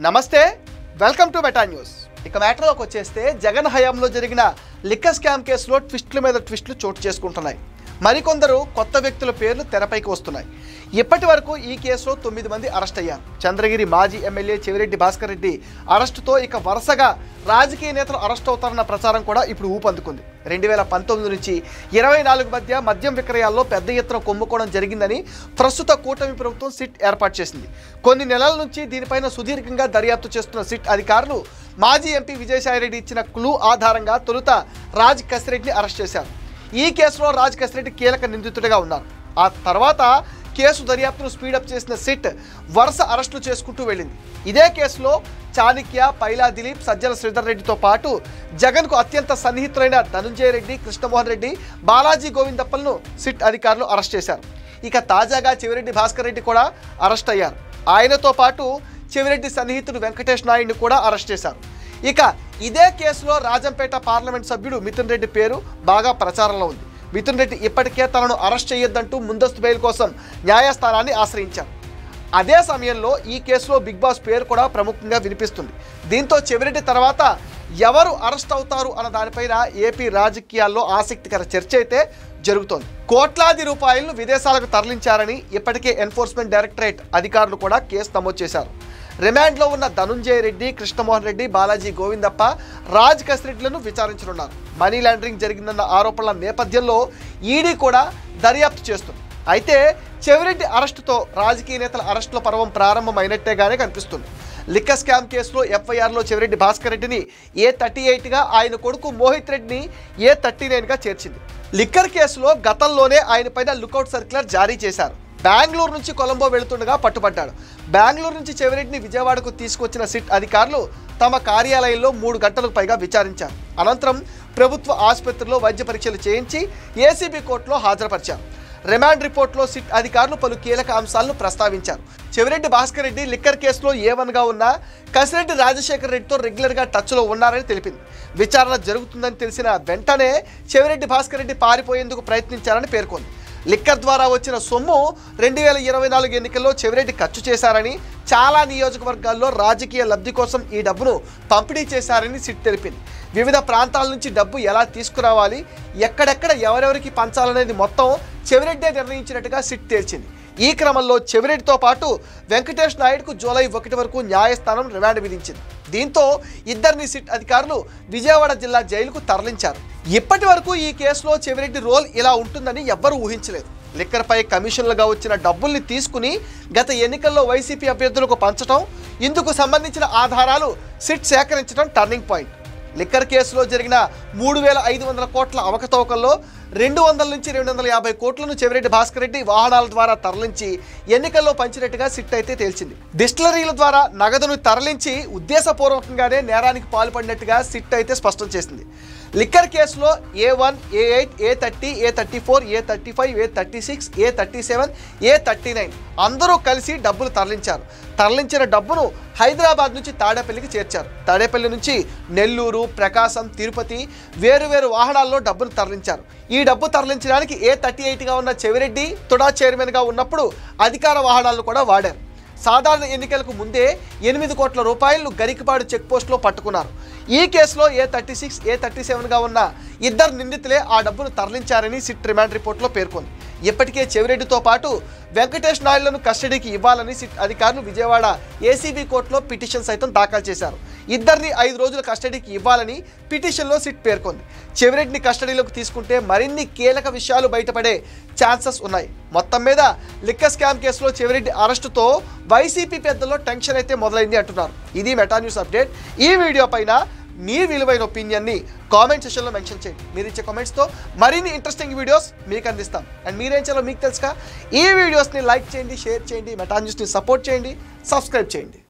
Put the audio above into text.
నమస్తే, welcome to meta news. ఇక మ్యాటర్లోకి వచ్చేస్తే జగన్ హయాంలో జరిగిన లిక్కర్ స్కామ్ కేసులో ట్విస్టుల మీద ట్విస్టులు చోటు చేసుకుంటున్నాయి. మరికొందరు కొత్త వ్యక్తుల పేర్లు తెరపైకి వస్తున్నాయి. ఇప్పటి వరకు ఈ కేసులో 9 మంది అరెస్ట్ అయ్యారు. చంద్రగిరి మాజీ ఎమ్మెల్యే చెవిరెడ్డి భాస్కర్ రెడ్డి అరెస్టుతో ఇక వరుసగా రాజకీయ నేతలు అరెస్ట్ అవుతారన్న ప్రచారం కూడా ఇప్పుడు ఊపందుకుంది. 2019 నుంచి 24 మధ్య మద్యం విక్రయాల్లో పెద్ద ఎత్తున కుంభకోణం జరిగిందని ప్రస్తుత కూటమి ప్రభుత్వం సిట్ ఏర్పాటు చేసింది. కొన్ని నెలల నుంచి దీనిపైన సుదీర్ఘంగా దర్యాప్తు చేస్తున్న సిట్ అధికారులు మాజీ ఎంపీ విజయసాయిరెడ్డి ఇచ్చిన క్లూ ఆధారంగా తొలుత రాజ్ కసిరెడ్డిని అరెస్ట్ చేశారు. ఈ కేసులో రాజ్ కసిరెడ్డి కీలక నిందితుడిగా ఉన్నారు. ఆ తర్వాత కేసు దర్యాప్తును స్పీడప్ చేసిన సిట్ వరుస అరెస్టులు చేసుకుంటూ వెళ్ళింది. ఇదే కేసులో చాణక్య, పైలా దిలీప్, సజ్జల శ్రీధర్ రెడ్డితో పాటు జగన్కు అత్యంత సన్నిహితులైన ధనుంజయ రెడ్డి, కృష్ణమోహన్ రెడ్డి, బాలాజీ గోవిందప్పలను సిట్ అధికారులు అరెస్ట్ చేశారు. ఇక తాజాగా చెవిరెడ్డి భాస్కర్ రెడ్డి కూడా అరెస్ట్ అయ్యారు. ఆయనతో పాటు చెవిరెడ్డి సన్నిహితుడు వెంకటేష్ నాయుడిని కూడా అరెస్ట్ చేశారు. ఇక ఇదే కేసులో రాజంపేట పార్లమెంట్ సభ్యుడు మిథున్ రెడ్డి పేరు బాగా ప్రచారంలో ఉంది. మిథున్ రెడ్డి ఇప్పటికే తనను అరెస్ట్ చేయొద్దంటూ ముందస్తు బెయిల్ కోసం న్యాయస్థానాన్ని ఆశ్రయించారు. అదే సమయంలో ఈ కేసులో బిగ్ బాస్ పేరు కూడా ప్రముఖంగా వినిపిస్తుంది. దీంతో చెవిరెడ్డి తర్వాత ఎవరు అరెస్ట్ అవుతారు అన్న దానిపైన ఏపీ రాజకీయాల్లో ఆసక్తికర చర్చ అయితే జరుగుతోంది. కోట్లాది రూపాయలను విదేశాలకు తరలించారని ఇప్పటికే ఎన్ఫోర్స్మెంట్ డైరెక్టరేట్ అధికారులు కూడా కేసు నమోదు చేశారు. రిమాండ్లో ఉన్న ధనుంజయ రెడ్డి, కృష్ణమోహన్ రెడ్డి, బాలాజీ గోవిందప్ప, రాజ్ కసిరెడ్డిలను విచారించనున్నారు. మనీ లాండరింగ్ జరిగిందన్న ఆరోపణల నేపథ్యంలో ఈడీ కూడా దర్యాప్తు చేస్తుంది. అయితే చెవిరెడ్డి అరెస్టుతో రాజకీయ నేతల అరెస్టుల పర్వం ప్రారంభమైనట్టేగానే కనిపిస్తుంది. లిక్కర్ స్కామ్ కేసులో ఎఫ్ఐఆర్లో చెవిరెడ్డి భాస్కర్ రెడ్డిని A38గా, ఆయన కొడుకు మోహిత్ రెడ్డిని A39గా చేర్చింది. లిక్కర్ కేసులో గతంలోనే ఆయనపైన లుకౌట్ సర్క్యులర్ జారీ చేశారు. బెంగళూరు నుంచి కొలంబో వెళుతుండగా పట్టుబడ్డాడు. బెంగళూరు నుంచి చెవిరెడ్డిని విజయవాడకు తీసుకొచ్చిన సిట్ అధికారులు తమ కార్యాలయంలో 3 గంటలకు పైగా విచారించారు. అనంతరం ప్రభుత్వ ఆసుపత్రిలో వైద్య పరీక్షలు చేయించి ఏసీబీ కోర్టులో హాజరుపరిచారు. రిమాండ్ రిపోర్ట్లో సిట్ అధికారులు పలు కీలక అంశాలను ప్రస్తావించారు. చెవిరెడ్డి భాస్కర్ రెడ్డి లిక్కర్ కేసులో A1గా ఉన్న కసిరెడ్డి రాజశేఖర్ రెడ్డితో రెగ్యులర్గా టచ్లో ఉన్నారని తెలిపింది. విచారణ జరుగుతుందని తెలిసిన వెంటనే చెవిరెడ్డి భాస్కర్ రెడ్డి పారిపోయేందుకు ప్రయత్నించారని పేర్కొంది. లిక్కర్ ద్వారా వచ్చిన సొమ్ము 2024 ఎన్నికల్లో చెవిరెడ్డి ఖర్చు చేశారని, చాలా నియోజకవర్గాల్లో రాజకీయ లబ్ధి కోసం ఈ డబ్బును పంపిణీ చేశారని సిట్ తెలిపింది. వివిధ ప్రాంతాల నుంచి డబ్బు ఎలా తీసుకురావాలి, ఎక్కడెక్కడ ఎవరెవరికి పంచాలనేది మొత్తం చెవిరెడ్డే నిర్ణయించినట్టుగా సిట్ తేల్చింది. ఈ క్రమంలో చెవిరెడ్డితో పాటు వెంకటేష్ నాయుడుకు జూలై 1 వరకు న్యాయస్థానం రిమాండ్ విధించింది. దీంతో ఇద్దరిని సిట్ అధికారులు విజయవాడ జిల్లా జైలుకు తరలించారు. ఇప్పటి వరకు ఈ కేసులో చెవిరెడ్డి రోల్ ఇలా ఉంటుందని ఎవ్వరూ ఊహించలేదు. లిక్కర్పై కమిషన్లుగా వచ్చిన డబ్బుల్ని తీసుకుని గత ఎన్నికల్లో వైసీపీ అభ్యర్థులకు పంచడం, ఇందుకు సంబంధించిన ఆధారాలు సిట్ సేకరించడం టర్నింగ్ పాయింట్. లిక్కర్ కేసులో జరిగిన 3,500 కోట్ల అవకతవకల్లో 200 నుంచి 250 కోట్లను చెవిరెడ్డి భాస్కర్ రెడ్డి వాహనాల ద్వారా తరలించి ఎన్నికల్లో పంచినట్టుగా సిట్ అయితే తేల్చింది. డిస్టిలరీల ద్వారా నగదును తరలించి ఉద్దేశపూర్వకంగానే నేరానికి పాల్పడినట్టుగా సిట్ అయితే స్పష్టం చేసింది. లిక్కర్ కేసులో A1, A8, A30, A34, A35, A36, A37, A39 అందరూ కలిసి డబ్బులు తరలించారు. తరలించిన డబ్బును హైదరాబాద్ నుంచి తాడేపల్లికి చేర్చారు. తాడేపల్లి నుంచి నెల్లూరు, ప్రకాశం, తిరుపతి వేరువేరు వాహనాల్లో డబ్బును తరలించారు. ఈ డబ్బు తరలించడానికి A38గా ఉన్న చెవిరెడ్డి తుడా చైర్మన్గా ఉన్నప్పుడు అధికార వాహనాలను కూడా వాడారు. సాధారణ ఎన్నికలకు ముందే 8 కోట్ల రూపాయలను గరికపాడు చెక్పోస్ట్లో పట్టుకున్నారు. ఈ కేసులో A36, A37గా ఉన్న ఇద్దరు నిందితులే ఆ డబ్బును తరలించారని సిట్ రిమాండ్ రిపోర్ట్లో పేర్కొంది. ఇప్పటికే చెవిరెడ్డితో పాటు వెంకటేష్ నాయుడులను కస్టడీకి ఇవ్వాలని సిట్ అధికారులు విజయవాడ ఏసీబీ కోర్టులో పిటిషన్ సైతం దాఖలు చేశారు. ఇద్దరిని 5 రోజుల కస్టడీకి ఇవ్వాలని పిటిషన్లో సిట్ పేర్కొంది. చెవిరెడ్డిని కస్టడీలోకి తీసుకుంటే మరిన్ని కీలక విషయాలు బయటపడే ఛాన్సెస్ ఉన్నాయి. మొత్తం మీద లిక్కర్ స్కామ్ కేసులో చెవిరెడ్డి అరెస్టుతో వైసీపీ పెద్దల్లో టెన్షన్ అయితే మొదలైంది అంటున్నారు. ఇది మెటా న్యూస్ అప్డేట్. ఈ వీడియో పైన మీ విలువైన ఒపీనియన్ని కామెంట్ సెక్షన్లో మెన్షన్ చేయండి. మీరు ఇచ్చే కామెంట్స్తో మరిన్ని ఇంట్రెస్టింగ్ వీడియోస్ మీకు అందిస్తాం. అండ్ మీరేం చేయాలో మీకు తెలుసుగా, ఈ వీడియోస్ని లైక్ చేయండి, షేర్ చేయండి, మెటా న్యూస్ని సపోర్ట్ చేయండి, సబ్స్క్రైబ్ చేయండి.